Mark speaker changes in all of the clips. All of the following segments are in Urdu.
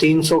Speaker 1: 300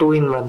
Speaker 1: 2 in 1,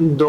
Speaker 1: 2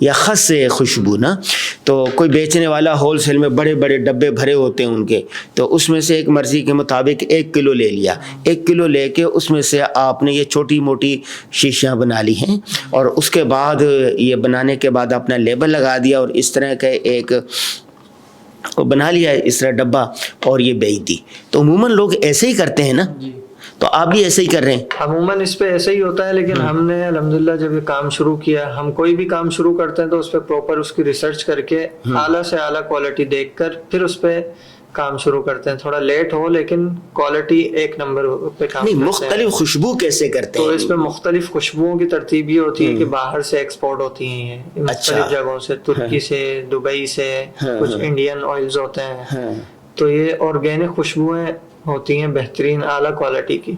Speaker 2: یا خس سے خوشبو نا. تو کوئی بیچنے والا ہول سیل میں بڑے بڑے ڈبے بھرے ہوتے ہیں ان کے, تو اس میں سے ایک مرضی کے مطابق 1 کلو لے لیا, 1 کلو لے کے اس میں سے آپ نے یہ چھوٹی موٹی شیشیاں بنا لی ہیں, اور اس کے بعد یہ بنانے کے بعد اپنا لیبل لگا دیا اور اس طرح کا ایک بنا لیا اس طرح ڈبہ اور یہ بیچ دی. تو عموماً لوگ ایسے ہی کرتے ہیں نا, تو آپ بھی ایسے ہی کر رہے ہیں؟
Speaker 1: عموماً اس پہ ایسے ہی ہوتا ہے, لیکن ہم نے الحمدللہ جب یہ کام شروع کیا, ہم کوئی بھی کام شروع کرتے ہیں تو اس پہ پراپر اس کی ریسرچ کر کے اعلیٰ سے اعلیٰ کوالٹی دیکھ کر پھر اس پہ کام شروع کرتے ہیں. تھوڑا لیٹ ہو لیکن کوالٹی 1 نمبر پہ کام کرتے ہیں.
Speaker 2: مختلف خوشبو کیسے کرتے ہیں؟
Speaker 1: تو اس پہ مختلف خوشبوؤں کی ترتیب یہ ہوتی ہے کہ باہر سے ایکسپورٹ ہوتی ہیں یہ مختلف جگہوں سے, ترکی سے, دبئی سے, کچھ انڈین آئلز ہوتے ہیں. تو یہ آرگینک خوشبوئیں ہوتی ہیں بہترین اعلیٰ کوالٹی کی.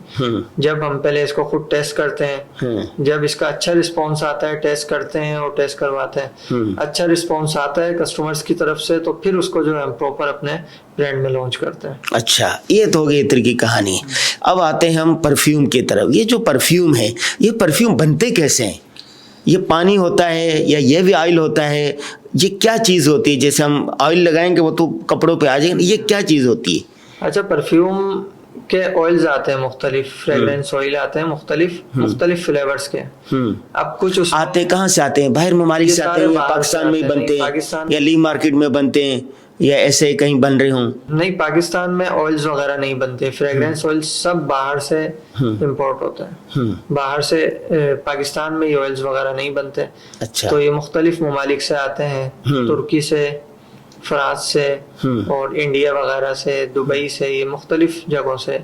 Speaker 1: جب ہم پہلے اس کو خود ٹیسٹ کرتے ہیں, جب اس کا اچھا رسپانس آتا ہے, ٹیسٹ کرتے ہیں اور ٹیسٹ کرواتے ہیں, اچھا رسپانس آتا ہے کسٹمرز کی طرف سے, تو پھر اس کو جو ہے ہم پراپر اپنے برانڈ میں لانچ کرتے ہیں.
Speaker 2: اچھا, یہ تو ہو گئی عطر کی کہانی. اب آتے ہیں ہم پرفیوم کی طرف. یہ جو پرفیوم ہے, یہ پرفیوم بنتے کیسے ہیں؟ یہ پانی ہوتا ہے یا یہ بھی آئل ہوتا ہے؟ یہ کیا چیز ہوتی ہے؟ جیسے ہم آئل لگائیں گے وہ تو کپڑوں پہ آ جائیں گے, یہ کیا چیز ہوتی ہے؟
Speaker 1: اچھا, پرفیوم کے آئلز آتے ہیں مختلف, فریگرنس آئل آتے ہیں مختلف فلیورز کے. اب کچھ
Speaker 2: آتے کہاں سے آتے ہیں؟ باہر ممالک سے آتے ہیں یا پاکستان میں بنتے ہیں یا لی مارکیٹ میں بنتے ہیں یا ایسے کہیں بن رہے ہوں؟
Speaker 1: نہیں, پاکستان میں آئلز وغیرہ نہیں بنتے. فریگرنس آئل سب باہر سے امپورٹ ہوتا ہے, باہر سے. پاکستان میں یہ آئلز وغیرہ نہیں بنتے.
Speaker 2: اچھا,
Speaker 1: تو یہ مختلف ممالک سے آتے ہیں, ترکی سے, فرانس سے اور انڈیا وغیرہ سے, دبئی سے, یہ مختلف جگہوں سے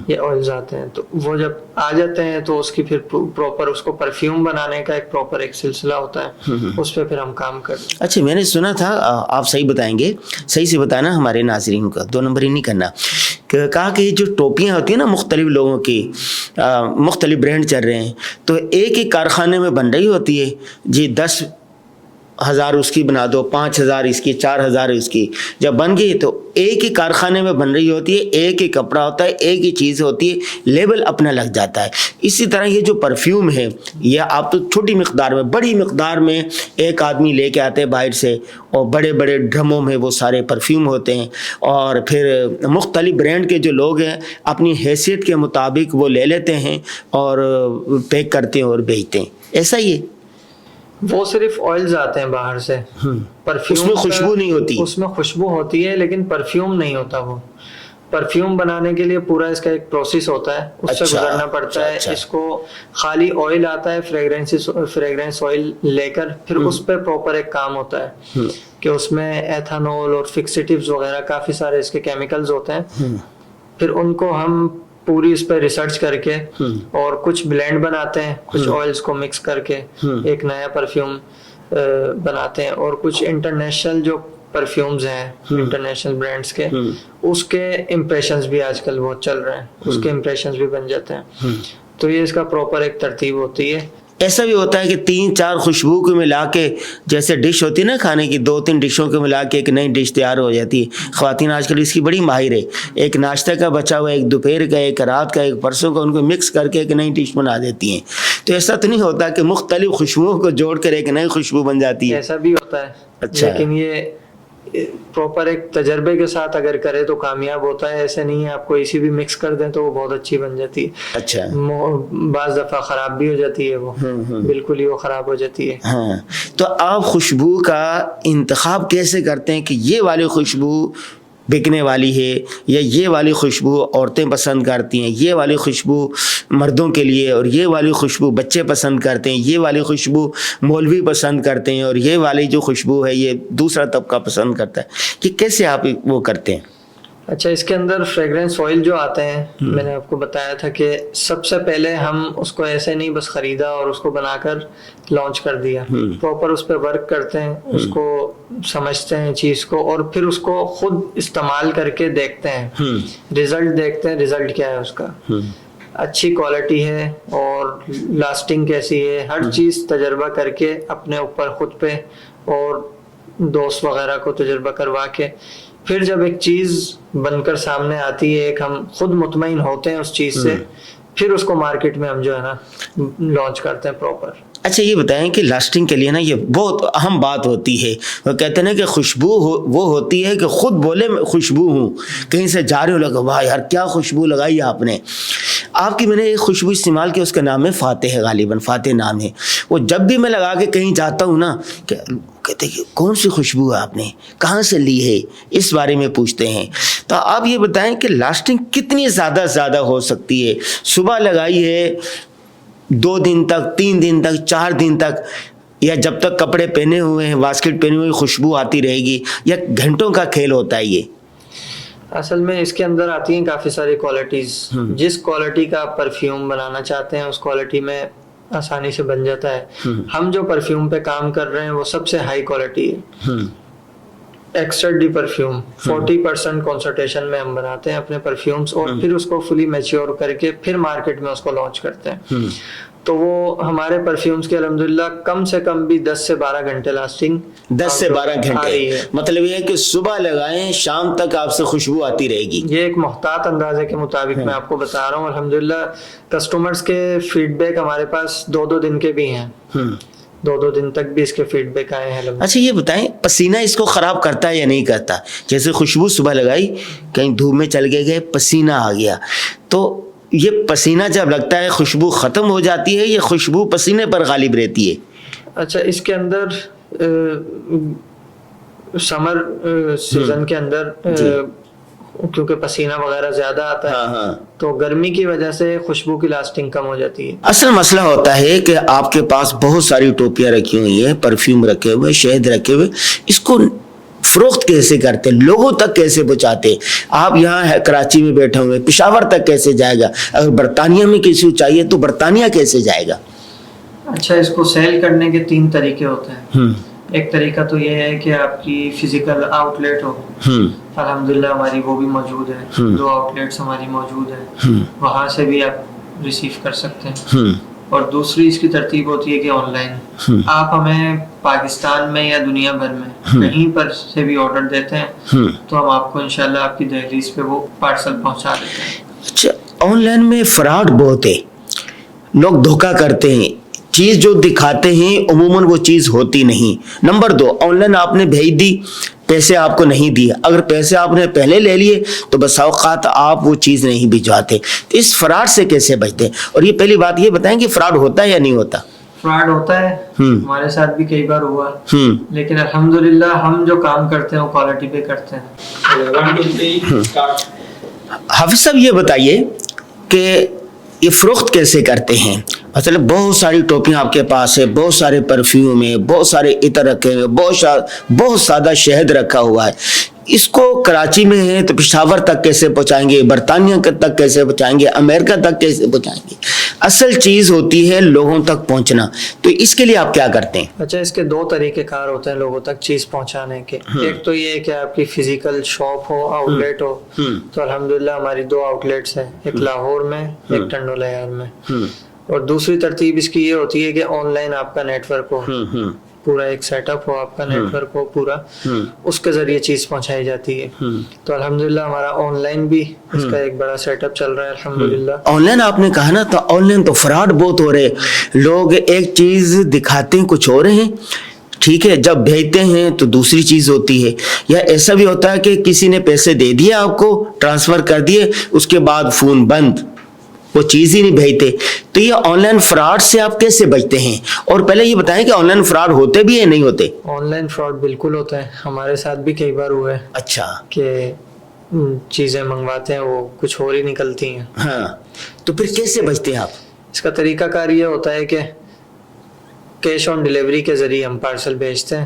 Speaker 1: یہ آئلز آتے ہیں. تو وہ جب آ جاتے ہیں تو اس کی پھر پراپر اس کو پرفیوم بنانے کا ایک پراپر ایک سلسلہ ہوتا ہے, اس پہ پھر ہم کام کرتے ہیں.
Speaker 2: اچھا, میں نے سنا تھا, آپ صحیح بتائیں گے, صحیح سے بتانا ہمارے ناظرین کو, 2 نمبر ہی نہیں کرنا, کہا کہ یہ جو ٹوپیاں ہوتی ہیں نا مختلف لوگوں کی, مختلف برانڈ چل رہے ہیں, تو ایک ہی کارخانے میں بن رہی ہوتی ہے جی, 10,000 اس کی بنا دو, 5,000 اس کی, 4,000 اس کی. جب بن گئی تو ایک ہی کارخانے میں بن رہی ہوتی ہے, ایک ہی کپڑا ہوتا ہے, ایک ہی چیز ہوتی ہے, لیبل اپنا لگ جاتا ہے. اسی طرح یہ جو پرفیوم ہے, یہ آپ تو چھوٹی مقدار میں, بڑی مقدار میں ایک آدمی لے کے آتے ہیں باہر سے, اور بڑے بڑے ڈرموں میں وہ سارے پرفیوم ہوتے ہیں, اور پھر مختلف برانڈ کے جو لوگ ہیں اپنی حیثیت کے مطابق وہ لے لیتے ہیں اور پیک کرتے ہیں اور بیچتے ہیں. ایسا ہی ہے؟
Speaker 1: وہ صرف آئلز آتے ہیں باہر سے, پرفیوم
Speaker 2: اس میں خوشبو نہیں ہوتی.
Speaker 1: اس میں خوشبو ہوتی ہے لیکن پرفیوم نہیں ہوتا. وہ پرفیوم بنانے کے لیے پورا اس کا ایک پروسیس ہوتا ہے, اس سے گزرنا پڑتا ہے. اس کو خالی آئل آتا ہے, فریگرنس آئل لے کر پھر اس پہ پراپر ایک کام ہوتا ہے کہ اس میں ایتھانول اور فکسیٹیوز وغیرہ کافی سارے اس کے کیمیکلز ہوتے ہیں. پھر ان کو ہم پوری اس پہ ریسرچ کر کے اور کچھ بلینڈ بناتے ہیں, کچھ آئلز کو مکس کر کے ایک نیا پرفیوم بناتے ہیں. اور کچھ انٹرنیشنل جو پرفیومز ہیں انٹرنیشنل برانڈز کے, اس کے امپریشنز بھی آج کل بہت چل رہے ہیں, اس کے امپریشنز بھی بن جاتے ہیں. تو یہ اس کا پراپر ایک ترتیب ہوتی ہے.
Speaker 2: ایسا بھی ہوتا ہے کہ 3-4 خوشبو کو ملا کے, جیسے ڈش ہوتی ہے نا کھانے کی, 2-3 ڈشوں کو ملا کے ایک نئی ڈش تیار ہو جاتی ہے. خواتین آج کل اس کی بڑی ماہر ہے, ایک ناشتہ کا بچا ہوا, ایک دوپہر کا, ایک رات کا, ایک پرسوں کا, ان کو مکس کر کے ایک نئی ڈش بنا دیتی ہیں. تو ایسا تو نہیں ہوتا کہ مختلف خوشبوؤں کو جوڑ کر ایک نئی خوشبو بن جاتی ہے؟
Speaker 1: ایسا بھی ہوتا ہے.
Speaker 2: اچھا,
Speaker 1: لیکن یہ پراپر ایک تجربے کے ساتھ اگر کرے تو کامیاب ہوتا ہے. ایسے نہیں ہے آپ کو اسی بھی مکس کر دیں تو وہ بہت اچھی بن جاتی ہے.
Speaker 2: اچھا,
Speaker 1: بعض دفعہ خراب بھی ہو جاتی ہے, وہ بالکل ہی وہ خراب ہو جاتی ہے.
Speaker 2: ہاں, تو آپ خوشبو کا انتخاب کیسے کرتے ہیں کہ یہ والی خوشبو بکنے والی ہے یا یہ والی خوشبو عورتیں پسند کرتی ہیں, یہ والی خوشبو مردوں کے لیے, اور یہ والی خوشبو بچے پسند کرتے ہیں, یہ والی خوشبو مولوی پسند کرتے ہیں, اور یہ والی جو خوشبو ہے یہ دوسرا طبقہ پسند کرتا ہے, کہ کیسے آپ وہ کرتے ہیں؟
Speaker 1: اچھا, اس کے اندر فریگرنس آئل جو آتے ہیں, میں نے آپ کو بتایا تھا کہ سب سے پہلے ہم اس کو ایسے نہیں بس خریدا اور اس کو بنا کر لانچ کر دیا. پراپر اس پہ ورک کرتے ہیں, اس کو سمجھتے ہیں چیز کو, اور پھر اس کو خود استعمال کر کے دیکھتے ہیں, ریزلٹ دیکھتے ہیں, ریزلٹ کیا ہے اس کا, اچھی کوالٹی ہے اور لاسٹنگ کیسی ہے, ہر چیز تجربہ کر کے اپنے اوپر خود پہ اور دوست وغیرہ کو تجربہ کروا کے پھر جب ایک چیز بن کر سامنے آتی ہے, ایک ہم خود مطمئن ہوتے ہیں اس چیز سے, پھر اس کو مارکیٹ میں ہم جو ہے نا لانچ کرتے ہیں پراپر.
Speaker 2: اچھا یہ بتائیں کہ لاسٹنگ کے لیے نا یہ بہت اہم بات ہوتی ہے. وہ کہتے ہیں نا کہ خوشبو وہ ہوتی ہے کہ خود بولے میں خوشبو ہوں. کہیں سے جا رہے ہو لگا واہ یار کیا خوشبو لگائی آپ نے. آپ کی میں نے ایک خوشبو استعمال کی, اس کا نام ہے فاتح ہے, غالباً فاتح نام ہے. وہ جب بھی میں لگا کے کہیں جاتا ہوں نا کہ کہتے ہیں کون سی خوشبو ہے آپ نے, کہاں سے لی ہے, اس بارے میں پوچھتے ہیں. تو آپ یہ بتائیں کہ لاسٹنگ کتنی زیادہ ہو سکتی ہے. صبح لگائی ہے 2 دن تک, 3 دن تک, 4 دن تک, یا جب تک کپڑے پہنے ہوئے ہیں, واسکٹ پہنے ہوئے, خوشبو آتی رہے گی, یا گھنٹوں کا کھیل ہوتا ہے یہ؟
Speaker 1: اصل میں اس کے اندر آتی ہیں کافی ساری کوالٹیز. جس کوالٹی کا آپ پرفیوم بنانا چاہتے ہیں اس کوالٹی میں آسانی سے بن جاتا ہے. ہم جو پرفیوم پہ کام کر رہے ہیں وہ سب سے ہائی کوالٹی ہے. ایکسٹرا ڈی پرفیوم 40% کنسنٹریشن میں ہم بناتے ہیں اپنے پرفیومز, اور پھر اس کو فلی میچیور کر کے پھر مارکیٹ میں اس کو لانچ کرتے ہیں. تو وہ ہمارے پرفیومز کے الحمدللہ کم سے کم بھی 10 سے 12 گھنٹے لاسٹنگ.
Speaker 2: 10 سے 12 گھنٹے مطلب یہ ہے کہ صبح لگائیں شام تک آپ سے خوشبو آتی رہے گی.
Speaker 1: یہ ایک محتاط اندازے کے مطابق میں آپ کو بتا رہا ہوں. الحمدللہ کسٹمرز کے فیڈ بیک ہمارے پاس 2 دن کے بھی ہیں. 2 دن تک بھی اس کے فیڈ بیک آئے ہیں.
Speaker 2: اچھا یہ بتائیں پسینہ اس کو خراب کرتا ہے یا نہیں کرتا؟ جیسے خوشبو صبح لگائی, کہیں دھوپ میں چل گئے, پسینہ آ گیا, تو یہ پسینہ جب لگتا ہے خوشبو ختم ہو جاتی ہے, یہ خوشبو پسینے پر غالب رہتی ہے؟
Speaker 1: اچھا اس کے اندر سمر سیزن کے اندر کیونکہ پسینہ وغیرہ زیادہ آتا ہے تو گرمی کی وجہ سے خوشبو کی لاسٹنگ کم ہو جاتی ہے.
Speaker 2: اصل مسئلہ ہوتا ہے کہ آپ کے پاس بہت ساری ٹوپیاں رکھی ہوئی ہیں, پرفیوم رکھے ہوئے, شہد رکھے ہوئے, اس کو فروخت کیسے کرتے, لوگوں تک کیسے پہنچاتے؟ آپ یہاں کراچی میں بیٹھے ہوئے, پشاور تک کیسے جائے گا؟ اگر برطانیہ میں کسی کو چاہیے تو برطانیہ کیسے جائے گا؟
Speaker 1: اچھا اس کو سیل کرنے کے 3 طریقے ہوتے ہیں. ایک طریقہ تو یہ ہے کہ آپ کی فزیکل آؤٹ لیٹ ہو. الحمدللہ ہماری وہ بھی موجود ہے, 2 آؤٹ لیٹس ہماری موجود ہیں, وہاں سے بھی آپ ریسیو کر سکتے ہیں. اور دوسری اس کی ترتیب ہوتی ہے کہ آن لائن آپ ہمیں پاکستان میں یا دنیا بھر میں کہیں پر سے بھی آرڈر دیتے ہیں تو ہم آپ کو انشاءاللہ آپ کی دہلیز پہ وہ پارسل پہنچا دیتے ہیں.
Speaker 2: اچھا آن لائن میں فراڈ بہت ہے, لوگ دھوکہ کرتے ہیں, چیز جو دکھاتے ہیں عموماً وہ چیز ہوتی نہیں. نمبر 2, آن لائن آپ نے بھیج دی, پیسے آپ کو نہیں دیے, اگر پیسے آپ نے پہلے لے لیے تو بس اوقات آپ وہ چیز نہیں بھجواتے. تو اس فراڈ سے کیسے بچتے ہیں؟ اور یہ پہلی بات یہ بتائیں کہ فراڈ ہوتا ہے یا نہیں ہوتا؟
Speaker 1: فراڈ ہوتا ہے, ہمارے ساتھ بھی کئی بار ہوا, لیکن الحمدللہ ہم جو کام کرتے ہیں وہ کوالٹی پہ کرتے ہیں.
Speaker 2: حافظ صاحب یہ بتائیے کہ یہ فروخت کیسے کرتے ہیں؟ مطلب بہت ساری ٹوپیاں آپ کے پاس ہے, بہت سارے پرفیوم ہے, بہت سارے عطر رکھے ہوئے, بہت سادہ شہد رکھا ہوا ہے, اس کو کراچی میں ہے تو پشاور تک کیسے پہنچائیں گے, برطانیہ تک کیسے پہنچائیں گے, امریکہ تک کیسے پہنچائیں گے؟ اصل چیز ہوتی ہے لوگوں تک پہنچنا, تو اس کے لیے آپ کیا کرتے ہیں؟
Speaker 1: اچھا اس کے 2 طریقے کار ہوتے ہیں لوگوں تک چیز پہنچانے کے. ایک تو یہ ہے کہ آپ کی فزیکل شاپ ہو, آؤٹ لیٹ ہو, تو الحمدللہ ہماری 2 آؤٹ لیٹس ہیں, ایک لاہور میں, ایک ٹنڈو لیار میں. اور دوسری ترتیب اس کی یہ ہوتی ہے کہ آن لائن آپ کا نیٹ ورک ہو, پورا ایک سیٹ اپ ہو, آپ کا نیٹ ورک ہو پورا, اس کے ذریعے چیز پہنچائی جاتی ہے. تو الحمدللہ ہمارا آن لائن بھی اس کا ایک بڑا سیٹ اپ چل رہا ہے الحمدللہ.
Speaker 2: آن لائن آپ نے کہا نا, تو آن لائن تو فراڈ بہت ہو رہے, لوگ ایک چیز دکھاتے ہیں کچھ اور ہیں, ٹھیک ہے, جب بھیجتے ہیں تو دوسری چیز ہوتی ہے. یا ایسا بھی ہوتا ہے کہ کسی نے پیسے دے دیے آپ کو, ٹرانسفر کر دیے, اس کے بعد فون بند, وہ چیز ہی نہیں بھیجتے. تو یہ آن لائن فراڈ سے آپ کیسے بچتے ہیں؟ اور پہلے یہ بتائیں کہ آن لائن فراڈ ہوتے بھی ہیں نہیں ہوتے؟
Speaker 1: آن لائن فراڈ بالکل ہوتا ہے, ہمارے ساتھ بھی کئی بار ہوا ہے.
Speaker 2: اچھا
Speaker 1: کہ چیزیں منگواتے ہیں وہ کچھ اور ہی نکلتی ہیں.
Speaker 2: ہاں, تو پھر کیسے بچتے ہیں آپ؟
Speaker 1: اس کا طریقہ کار یہ ہوتا ہے کہ کیش آن ڈیلیوری کے ذریعے ہم پارسل بھیجتے ہیں,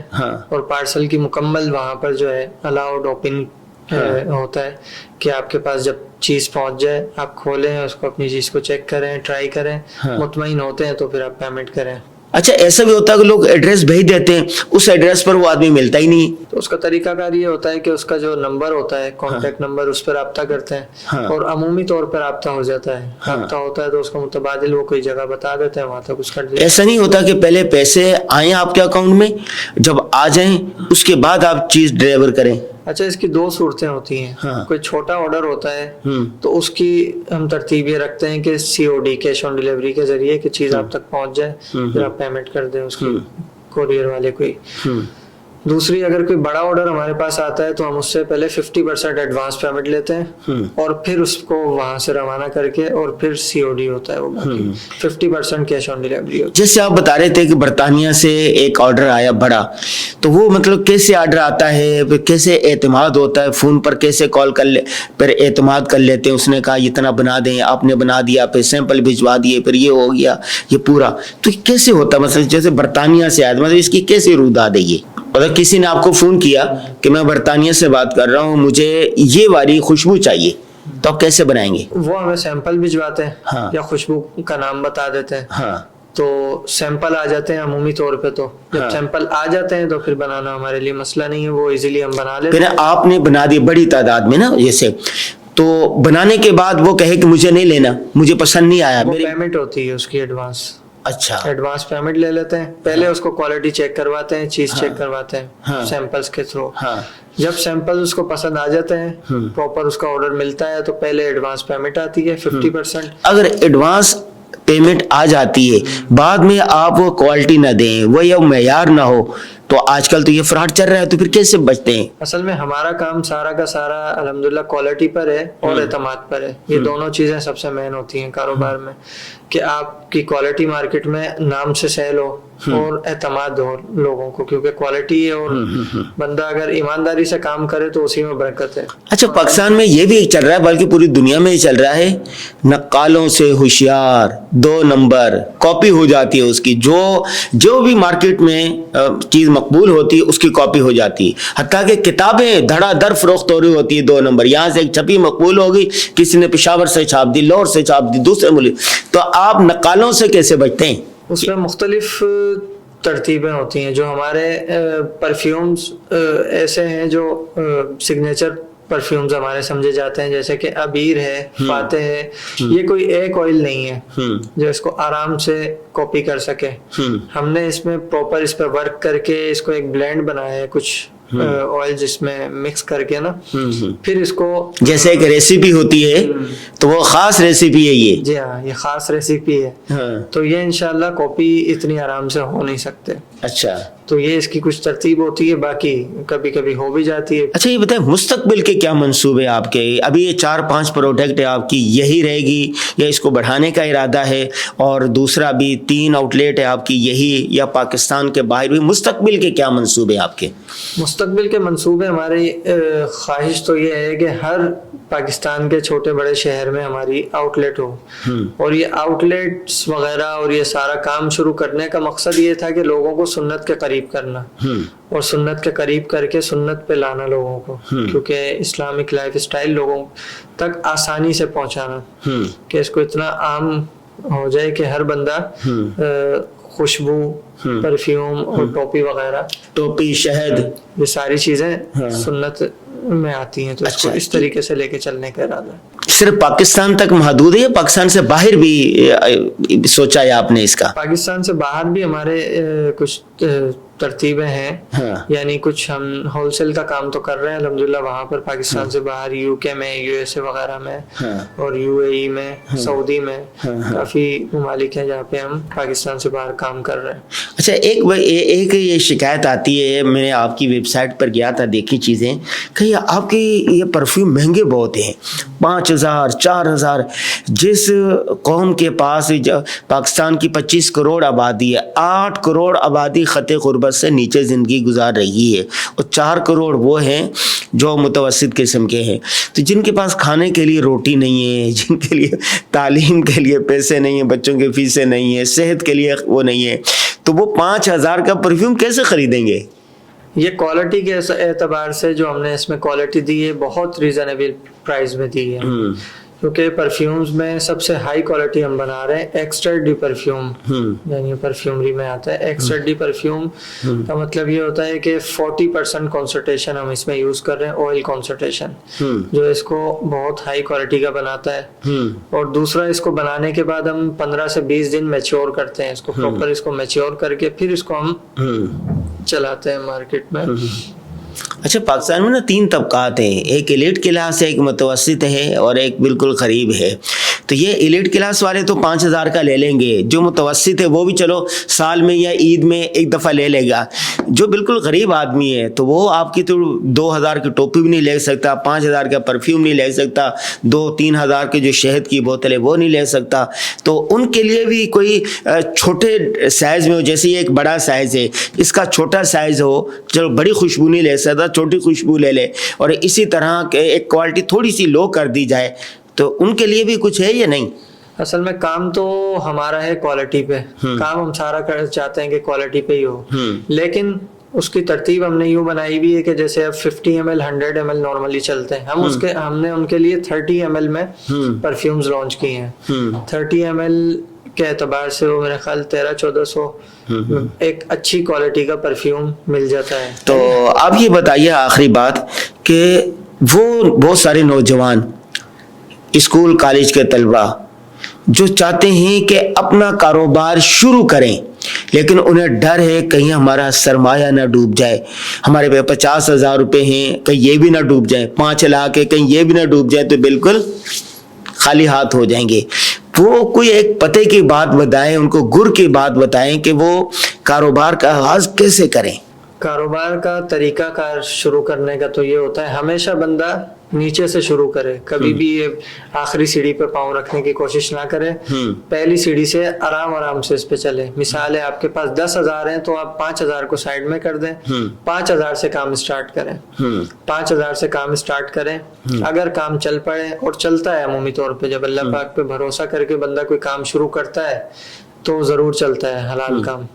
Speaker 1: اور پارسل کی مکمل وہاں پر جو ہے الاؤڈ اوپن ہوتا ہے کہ آپ کے پاس جب چیز پہنچ جائے آپ کھولیں, اس کو اپنی چیز کو چیک کریں, ٹرائی کریں, مطمئن ہوتے ہیں تو پھر آپ پیمنٹ کریں.
Speaker 2: اچھا ایسا بھی ہوتا ہے کہ لوگ ایڈریس بھیج دیتے ہیں, اس ایڈریس پر وہ آدمی ملتا ہی نہیں.
Speaker 1: تو اس کا طریقہ کار یہ ہوتا ہے کہ اس کا جو نمبر ہوتا ہے, کانٹیکٹ نمبر, اس پر رابطہ کرتے ہیں, اور عمومی طور پر رابطہ ہو جاتا ہے. رابطہ ہوتا ہے تو اس کو متبادل وہ کوئی جگہ بتا دیتے ہیں, وہاں تک اس کا.
Speaker 2: ایسا نہیں ہوتا کہ پہلے پیسے آئیں آپ کے اکاؤنٹ میں, جب آ جائیں اس کے بعد آپ چیز ڈلیور کریں؟
Speaker 1: اچھا اس کی دو صورتیں ہوتی ہیں. کوئی چھوٹا آرڈر ہوتا ہے تو اس کی ہم ترتیب یہ رکھتے ہیں کہ COD کیش آن ڈیلیوری کے ذریعے کہ چیز آپ تک پہنچ جائے پھر آپ پیمنٹ کر دیں اس کی کوریئر والے کو. دوسری اگر کوئی بڑا آرڈر ہمارے پاس آتا ہے تو ہم اس سے پہلے 50% ایڈوانس پیمنٹ لیتے ہیں اور پھر اس کو وہاں سے روانہ کر کے اور پھر COD ہوتا ہے. وہ باقی 50% کیش آن ڈیلیوری ہوتا ہے.
Speaker 2: جیسے آپ بتا رہے تھے کہ برطانیہ سے ایک آرڈر آیا بڑا, تو وہ مطلب کیسے آرڈر آتا ہے, کیسے اعتماد ہوتا ہے, فون پر کیسے کال پر اعتماد کر لیتے ہیں, اس نے کہا اتنا بنا دیں, آپ نے بنا دیا, پھر سیمپل بھجوا دیے, پھر یہ ہو گیا یہ پورا, تو کیسے ہوتا ہے؟ مطلب جیسے برطانیہ سے آیا, مطلب اس کی کیسے روداد ہے یہ؟ اگر کسی نے آپ کو فون کیا کہ میں برطانیہ سے بات کر رہا ہوں, مجھے یہ والی خوشبو چاہیے, تو آپ کیسے بنائیں گے؟
Speaker 1: وہ ہمیں سیمپل بھجواتے ہیں یا خوشبو کا نام بتا دیتے ہیں. تو سیمپل آ جاتے ہیں عمومی طور پہ, تو جب سیمپل آ جاتے ہیں تو پھر بنانا ہمارے لیے مسئلہ نہیں ہے, وہ ایزیلی ہم بنا لیتے ہیں.
Speaker 2: پھر آپ نے بنا دی بڑی تعداد میں نا جیسے, تو بنانے کے بعد وہ کہے کہ مجھے نہیں لینا, مجھے پسند نہیں آیا,
Speaker 1: وہ پیمنٹ ہوتی ہے اس کی ایڈوانس.
Speaker 2: اچھا,
Speaker 1: ایڈوانس پیمنٹ لے لیتے ہیں. پہلے اس کو کوالٹی چیک کرواتے ہیں, چیز چیک کرواتے ہیں سیمپلز کے تھرو. جب سیمپل اس کو پسند آ جاتے ہیں, پراپر اس کا آرڈر ملتا ہے, تو پہلے ایڈوانس پیمنٹ آتی ہے 50%.
Speaker 2: اگر ایڈوانس پیمنٹ آ جاتی ہے, بعد میں آپ وہ کوالٹی نہ دیں, وہ یا معیار نہ ہو, تو آج کل تو یہ فراڈ چل رہا ہے, تو پھر کیسے بچتے ہیں؟
Speaker 1: اصل میں ہمارا کام سارا کا سارا الحمدللہ کوالٹی پر ہے اور اعتماد پر ہے. یہ دونوں چیزیں سب سے مین ہوتی ہیں کاروبار میں, کہ آپ کی کوالٹی مارکیٹ میں نام سے سیل ہو اور اعتماد ہو لوگوں کو, کیونکہ کوالٹی ہے اور بندہ اگر ایمانداری سے کام کرے تو اسی میں برکت ہے.
Speaker 2: اچھا, پاکستان میں یہ بھی چل رہا ہے, بلکہ پوری دنیا میں ہی چل رہا ہے, نقالوں سے ہوشیار 2 نمبر کاپی ہو جاتی ہے اس کی, جو بھی مارکیٹ میں چیز مقبول ہوتی ہے اس کی کاپی ہو جاتی ہے. حتیٰ کہ کتابیں دھڑا دھڑ فروخت ہو رہی ہوتی ہے 2 نمبر, یہاں سے ایک چھپی مقبول ہوگی, کسی نے پشاور سے چھاپ دی, لاہور سے چھاپ دی, دوسرے ملک. تو آپ نقالوں سے کیسے بچتے ہیں؟
Speaker 1: اس میں مختلف ترتیبیں ہوتی ہیں. جو ہمارے پرفیومز ایسے ہیں جو سگنیچر پرفیومز ہمارے سمجھے جاتے ہیں, جیسے کہ عبیر ہے, فاتح ہے, یہ کوئی ایک آئل نہیں ہے جو اس کو آرام سے کاپی کر سکے. ہم نے اس میں پراپر اس پہ ورک کر کے اس کو ایک بلینڈ بنایا ہے, کچھ آئل جس میں مکس کر کے نا, پھر اس کو
Speaker 2: جیسے ایک ریسیپی ہوتی ہے تو وہ خاص ریسیپی ہے یہ.
Speaker 1: جی ہاں, یہ خاص ریسیپی ہے. تو یہ انشاءاللہ کاپی اتنی آرام سے ہو نہیں سکتے.
Speaker 2: اچھا,
Speaker 1: تو یہ اس کی کچھ ترتیب ہوتی ہے, باقی کبھی کبھی ہو بھی جاتی ہے.
Speaker 2: اچھا, یہ بتائیں مستقبل کے کیا منصوبے آپ کے؟ ابھی یہ 4-5 پروڈکٹ ہے آپ کی, یہی رہے گی یا اس کو بڑھانے کا ارادہ ہے؟ اور دوسرا بھی 3 آؤٹ لیٹ ہے آپ کی, یہی یا پاکستان کے باہر بھی؟ مستقبل کے کیا منصوبے آپ کے؟
Speaker 1: مستقبل کے منصوبے ہماری خواہش تو یہ ہے کہ ہر پاکستان کے چھوٹے بڑے شہر میں ہماری آؤٹ لیٹ ہو, اور یہ آؤٹ لیٹس وغیرہ اور یہ سارا کام شروع کرنے کا مقصد یہ تھا کہ لوگوں کو سنت کے قریب کرنا, اور سنت کے قریب کر کے سنت پہ لانا لوگوں کو, کیونکہ اسلامک لائف اسٹائل لوگوں تک آسانی سے پہنچانا, کہ اس کو اتنا عام ہو جائے کہ ہر بندہ خوشبو, پرفیوم اور ٹوپی وغیرہ,
Speaker 2: ٹوپی, شہد,
Speaker 1: یہ ساری چیزیں سنت میں آتی ہیں. تو اس کو اس طریقے سے لے کے چلنے کا ارادہ ہے.
Speaker 2: صرف پاکستان تک محدود ہے یا پاکستان سے باہر بھی سوچا ہے آپ نے اس کا؟
Speaker 1: پاکستان سے باہر بھی ہمارے کچھ ترتیبیں ہیں, یعنی کچھ ہم ہول سیل کا کام تو کر رہے ہیں الحمدللہ وہاں پر, پاکستان سے باہر UK میں, USA وغیرہ میں, اور UAE میں, سعودی میں, کافی ممالک ہیں جہاں پہ ہم پاکستان سے باہر کام کر رہے ہیں.
Speaker 2: اچھا, ایک یہ شکایت آتی ہے, میں نے آپ کی ویب سائٹ پر گیا تھا, دیکھی چیزیں, کہ آپ کے یہ پرفیوم مہنگے بہت ہیں, 5,000 4,000. جس قوم کے پاس پاکستان کی 25 کروڑ آبادی ہے, 8 کروڑ آبادی خط غربت سے نیچے زندگی گزار رہی ہے, اور 4 کروڑ وہ ہیں جو متوسط قسم کے ہیں, تو جن کے پاس کھانے کے لیے روٹی نہیں ہے, جن کے لیے تعلیم کے لیے پیسے نہیں ہیں, بچوں کی فیسیں نہیں ہیں, صحت کے لیے وہ نہیں ہے, تو وہ 5,000 کا پرفیوم کیسے خریدیں گے؟
Speaker 1: یہ کوالٹی کے اعتبار سے جو ہم نے اس میں کوالٹی دی ہے بہت ریزنیبل پرائز میں دی ہے, کیونکہ پرفیومز میں سب سے ہائی کوالٹی ہم بنا رہے ہیں ایکسٹرا ڈی پرفیوم, یعنی پرفیومری میں آتا ہے. ایکسٹرا ڈی پرفیوم کا مطلب یہ ہوتا ہے کہ 40% کانسنٹریشن ہم اس میں یوز کر رہے ہیں, آئل کانسنٹریشن, جو اس کو بہت ہائی کوالٹی کا بناتا ہے. اور دوسرا, اس کو بنانے کے بعد ہم 15 سے 20 دن میچور کرتے ہیں اس کو, پراپر اس کو میچور کر کے پھر اس کو ہم چلاتے ہیں مارکیٹ میں.
Speaker 2: اچھا پاکستان میں نا 3 طبقات ہیں, ایک ایلیٹ کلاس ہے, ایک متوسط ہے اور ایک بالکل غریب ہے. تو یہ ایلیٹ کلاس والے تو 5,000 کا لے لیں گے, جو متوسط ہے وہ بھی چلو سال میں یا عید میں ایک دفعہ لے لے گا. جو بالکل غریب آدمی ہے تو وہ آپ کی تو 2,000 کی ٹوپی بھی نہیں لے سکتا, 5,000 کا پرفیوم نہیں لے سکتا, 2-3 ہزار کی جو شہد کی بوتل ہے وہ نہیں لے سکتا. تو ان کے لیے بھی کوئی چھوٹے سائز میں ہو, جیسے یہ ایک بڑا سائز ہے, اس کا چھوٹا سائز ہو, چلو بڑی خوشبو نہیں لے سکتا, چھوٹی خوشبو لے لے, اور اسی طرح ایک کوالٹی تھوڑی سی لو کر دی جائے, تو ان کے لیے بھی کچھ ہے یا نہیں؟
Speaker 1: اصل میں کام تو ہمارا ہے کوالٹی پہ, کام ہم سارا چاہتے ہیں کہ کوالٹی پہ ہی ہو, لیکن اس کی ترتیب ہم نے یوں بنائی بھی ہے کہ جیسے اب 50 ml 100 ml نارملی چلتے ہیں, ہم نے ان کے لیے 30 ml میں پرفیومز لانچ کیے ہیں. 30 ml کے اعتبار سے وہ میرے خیال 1300-1400 ایک اچھی کوالٹی کا پرفیوم مل جاتا ہے.
Speaker 2: تو آپ یہ بتائیے آخری بات کہ وہ بہت سارے نوجوان اسکول کالج کے طلبہ جو چاہتے ہیں کہ اپنا کاروبار شروع کریں, لیکن انہیں ڈر ہے کہیں ہمارا سرمایہ نہ ڈوب جائے, ہمارے پہ 50,000 روپے ہیں کہیں یہ بھی نہ ڈوب جائے, 5 لاکھ ہے کہیں یہ بھی نہ ڈوب جائے, تو بالکل خالی ہاتھ ہو جائیں گے. وہ کوئی ایک پتے کی بات بتائیں, ان کو گر کی بات بتائیں کہ وہ کاروبار کا آغاز کیسے کریں.
Speaker 1: کاروبار کا طریقہ کار شروع کرنے کا تو یہ ہوتا ہے ہمیشہ بندہ نیچے سے شروع کرے, کبھی بھی یہ آخری سیڑھی پہ پاؤں رکھنے کی کوشش نہ کرے, پہلی سیڑھی سے آرام سے اس پہ چلے. مثال ہے آپ کے پاس 10,000 ہیں تو آپ 5,000 کو سائڈ میں کر دیں, 5,000 سے کام اسٹارٹ کریں, 5,000 سے کام اسٹارٹ کریں. اگر کام چل پڑے, اور چلتا ہے عمومی طور پہ, جب اللہ پاک پہ بھروسہ کر کے بندہ کوئی کام شروع کرتا ہے تو ضرور چلتا ہے حلال کام,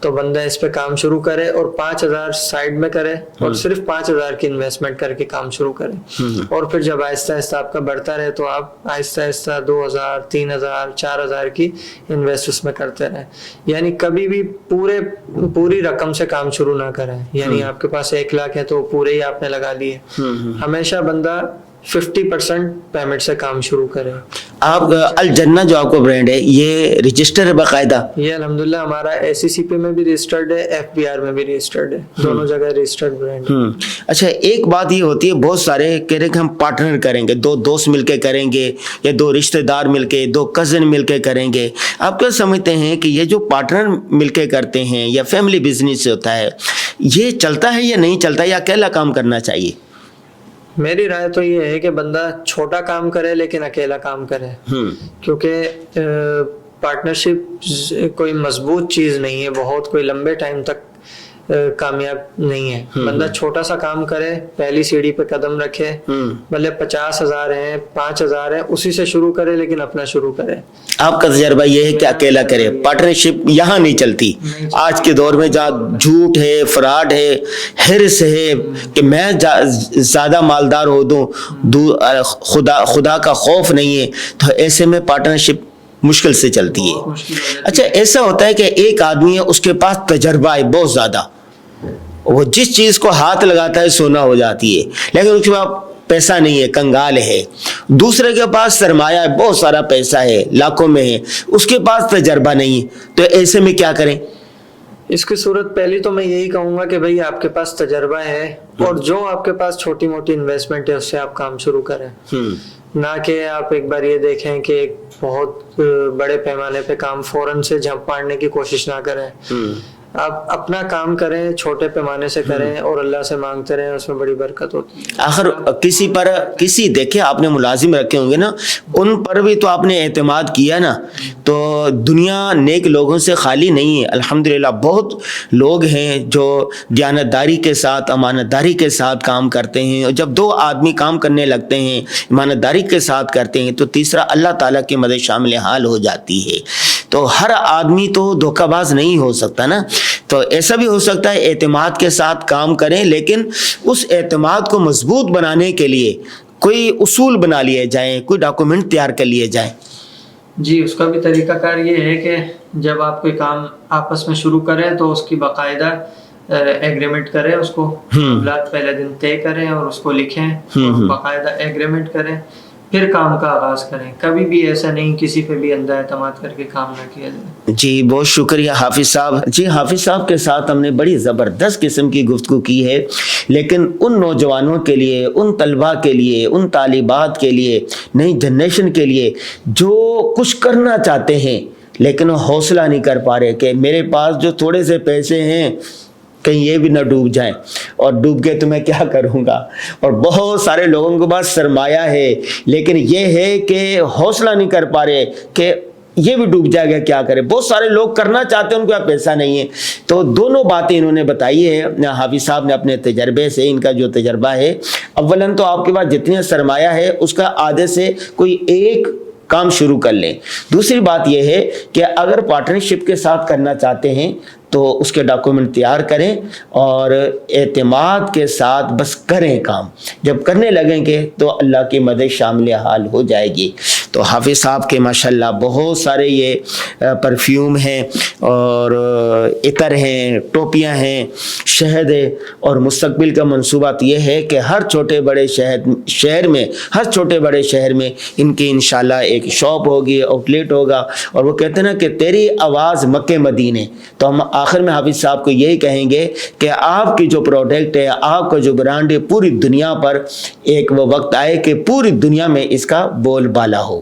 Speaker 1: تو بندہ اس پہ کام شروع کرے اور 5,000 سائڈ میں کرے اور صرف 5,000 کی انویسٹمنٹ کر کے کام شروع کرے. اور پھر جب آہستہ آہستہ آپ کا بڑھتا رہے تو آپ آہستہ آہستہ 2,000 3,000 4,000 کی انویسٹ اس میں کرتے رہیں. یعنی کبھی بھی پوری رقم سے کام شروع نہ کریں, یعنی آپ کے پاس 1 لاکھ ہے تو پورے ہی آپ نے لگا لیے. ہمیشہ بندہ 50% پیمنٹ سے کام شروع کرے.
Speaker 2: آپ الجنہ جو آپ کو برانڈ ہے یہ رجسٹر ہے باقاعدہ؟
Speaker 1: یہ الحمدللہ ہمارا SCCP میں بھی رجسٹرڈ ہے, FBR میں بھی رجسٹرڈ ہے, دونوں جگہ رجسٹرڈ برانڈ ہے.
Speaker 2: اچھا ایک بات یہ ہوتی ہے, بہت سارے کہہ رہے کہ ہم پارٹنر کریں گے, 2 دوست مل کے کریں گے, یا 2 رشتہ دار مل کے, 2 کزن مل کے کریں گے. آپ کیا سمجھتے ہیں کہ یہ جو پارٹنر مل کے کرتے ہیں یا فیملی بزنس ہوتا ہے, یہ چلتا ہے یا نہیں چلتا, یا اکیلا کام کرنا چاہیے؟
Speaker 1: میری رائے تو یہ ہے کہ بندہ چھوٹا کام کرے لیکن اکیلا کام کرے, کیونکہ پارٹنرشپ کوئی مضبوط چیز نہیں ہے, بہت کوئی لمبے ٹائم تک کامیاب نہیں ہے. بندہ چھوٹا سا کام کرے, پہلی سیڑھی پہ قدم رکھے, بھلے 50,000 ہیں 5,000 ہیں, اسی سے شروع کرے لیکن اپنا شروع کرے.
Speaker 2: آپ کا تجربہ یہ ہے کہ اکیلا کرے, پارٹنرشپ یہاں نہیں چلتی. آج کے دور میں جہاں جھوٹ ہے, فراڈ ہے, حرص ہے کہ میں زیادہ مالدار ہو دوں, خدا کا خوف نہیں ہے, تو ایسے میں پارٹنرشپ مشکل سے چلتی ہے. اچھا ایسا ہوتا ہے کہ ایک آدمی ہے, اس کے پاس تجربہ ہے بہت زیادہ, وہ جس چیز کو ہاتھ لگاتا ہے سونا ہو جاتی ہے, لیکن اس کے پاس پیسہ نہیں ہے, کنگال ہے. دوسرے کے پاس سرمایہ ہے, بہت سارا پیسہ ہے, لاکھوں میں ہے, اس کے پاس تجربہ نہیں ہے. تو ایسے میں کیا کریں؟
Speaker 1: اس کی صورت پہلی تو میں یہی کہوں گا کہ بھئی آپ کے پاس تجربہ ہے, اور جو آپ کے پاس چھوٹی موٹی انویسٹمنٹ ہے اس سے آپ کام شروع کریں, نہ کہ آپ ایک بار یہ دیکھیں کہ ایک بہت بڑے پیمانے پہ کام فوراً سے جھپ مارنے کی کوشش نہ کریں. آپ اپنا کام کریں, چھوٹے پیمانے سے کریں, اور اللہ سے مانگتے رہیں, اس میں بڑی برکت ہوتی ہے.
Speaker 2: آخر کسی دیکھے آپ نے ملازم رکھے ہوں گے نا, ان پر بھی تو آپ نے اعتماد کیا نا, تو دنیا نیک لوگوں سے خالی نہیں ہے. الحمدللہ بہت لوگ ہیں جو دیانتداری کے ساتھ, امانت داری کے ساتھ کام کرتے ہیں, اور جب 2 آدمی کام کرنے لگتے ہیں, امانت داری کے ساتھ کرتے ہیں, تو تیسرا اللہ تعالیٰ کی مدد شامل حال ہو جاتی ہے. تو ہر آدمی تو دھوکہ باز نہیں ہو سکتا نا, تو ایسا بھی ہو سکتا ہے اعتماد کے ساتھ کام کریں, لیکن اس اعتماد کو مضبوط بنانے کے لیے کوئی اصول بنا لیے جائیں, کوئی ڈاکومنٹ تیار کر لیے جائیں.
Speaker 1: جی, اس کا بھی طریقہ کار یہ ہے کہ جب آپ کوئی کام آپس میں شروع کریں تو اس کی باقاعدہ ایگریمنٹ کریں, اس کو معاملات پہلے دن طے کریں اور اس کو لکھیں, باقاعدہ ایگریمنٹ کریں, پھر کام کا آغاز کریں. کبھی بھی ایسا نہیں کسی پہ بھی اندھا اعتماد کر کے کام نہ کیا جائے.
Speaker 2: جی بہت شکریہ حافظ صاحب. جی حافظ صاحب کے ساتھ ہم نے بڑی زبردست قسم کی گفتگو کی ہے، لیکن ان نوجوانوں کے لیے، ان طلباء کے لیے، ان طالبات کے لیے، نئی جنریشن کے لیے جو کچھ کرنا چاہتے ہیں لیکن وہ حوصلہ نہیں کر پا رہے کہ میرے پاس جو تھوڑے سے پیسے ہیں کہیں یہ بھی نہ ڈوب جائیں، اور ڈوب کے تو میں کیا کروں گا. اور بہت سارے لوگوں کے پاس سرمایہ ہے لیکن یہ ہے کہ حوصلہ نہیں کر پا رہے کہ یہ بھی ڈوب جائے گا کیا کرے. بہت سارے لوگ کرنا چاہتے ہیں، ان کے پاس پیسہ نہیں ہے. تو دونوں باتیں انہوں نے بتائی ہے حافظ صاحب نے اپنے تجربے سے. ان کا جو تجربہ ہے، اولاً تو آپ کے پاس جتنے سرمایہ ہے اس کا آدھے سے کوئی ایک کام شروع کر لیں. دوسری بات یہ ہے کہ اگر پارٹنرشپ کے ساتھ کرنا چاہتے ہیں تو اس کے ڈاکومنٹ تیار کریں اور اعتماد کے ساتھ بس کریں کام. جب کرنے لگیں گے تو اللہ کی مدد شامل حال ہو جائے گی. تو حافظ صاحب کے ماشاءاللہ بہت سارے یہ پرفیوم ہیں اور عطر ہیں، ٹوپیاں ہیں، شہد ہے، اور مستقبل کا منصوبات یہ ہے کہ ہر چھوٹے بڑے شہر میں ان کی انشاءاللہ ایک شاپ ہوگی، آؤٹ لیٹ ہوگا. اور وہ کہتے ہیں نا کہ تیری آواز مکہ مدینے. تو ہم آخر میں حافظ صاحب کو یہی کہیں گے کہ آپ کی جو پروڈکٹ ہے، آپ کا جو برانڈ ہے، پوری دنیا پر ایک وہ وقت آئے کہ پوری دنیا میں اس کا بول بالا ہو.